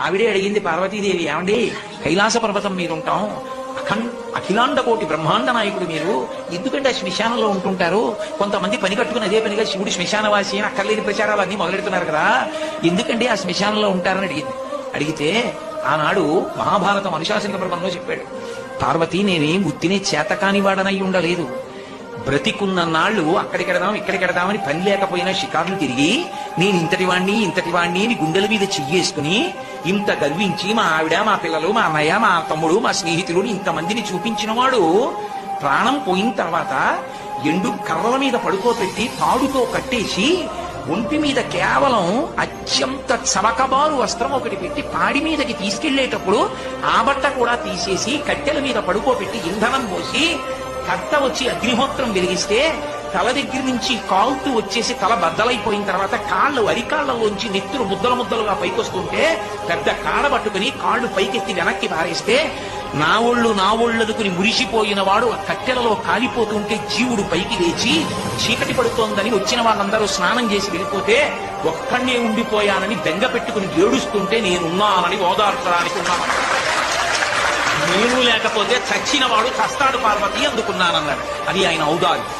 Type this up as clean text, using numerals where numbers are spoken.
ఆవిడే అడిగింది పార్వతీదేవి, ఏమండి కైలాస పర్వతం మీరుంటాం, అఖిలాండ కోటి బ్రహ్మాండ నాయకుడు మీరు, ఎందుకంటే ఆ శ్మశానంలో ఉంటుంటారు? కొంతమంది పని కట్టుకుని అదే పనిగా శివుడు శ్మశానవాసి అని అక్కర్లేని ప్రచారాలు అన్ని మొదలెడుతున్నారు కదా, ఎందుకంటే ఆ శ్మశానంలో ఉంటారని అడిగింది. అడిగితే ఆనాడు మహాభారతం అనుశాసన పర్వంలో చెప్పాడు, పార్వతి నేనేం ఉత్తినే చేతకాని వాడనై ఉండలేదు, బ్రతికున్న నాళ్ళు అక్కడికెడదాం ఇక్కడికెడదామని పని లేకపోయినా షికార్లు తిరిగి నేను ఇంతటి వాణ్ణి అని గుండెల మీద చెయ్యేసుకుని ఇంత గర్వించి మా ఆవిడ, మా పిల్లలు, మా అన్నయ్య, మా తమ్ముడు, మా స్నేహితులు ఇంతమందిని చూపించిన వాడు ప్రాణం పోయిన తర్వాత ఎండు కర్రల మీద పడుకోబెట్టి తాడుతో కట్టేసి ఒంటి మీద కేవలం అత్యంత చమకబారు వస్త్రం ఒకటి పెట్టి పాడి మీదకి తీసుకెళ్లేటప్పుడు ఆ బట్ట కూడా తీసేసి కట్టెల మీద పడుకోబెట్టి ఇంధనం పోసి కర్త వచ్చి అగ్నిహోత్రం వెలిగిస్తే తల దగ్గర నుంచి కాలుతూ వచ్చేసి తల బద్దలైపోయిన తర్వాత కాళ్ళు అరికాళ్లలోంచి నెత్తురు ముద్దలుగా పైకొస్తుంటే పెద్ద కాడ పట్టుకుని కాళ్ళు పైకెత్తి వెనక్కి పారేస్తే నా ఒళ్ళదుకుని మురిసిపోయిన వాడు ఆ కట్టెలలో కాలిపోతుంటే జీవుడు పైకి లేచి చీకటి పడుతోందని వచ్చిన వాళ్ళందరూ స్నానం చేసి వెళ్ళిపోతే ఒక్కడే ఉండిపోయానని బెంగ పెట్టుకుని ఏడుస్తుంటే నేనున్నానని ఓదార్చడానికి ఉన్నాను. నేను లేకపోతే చచ్చిన వాడు చస్తాడు పార్వతి అందుకున్నానన్నాడు. అది ఆయన ఔదార్యం.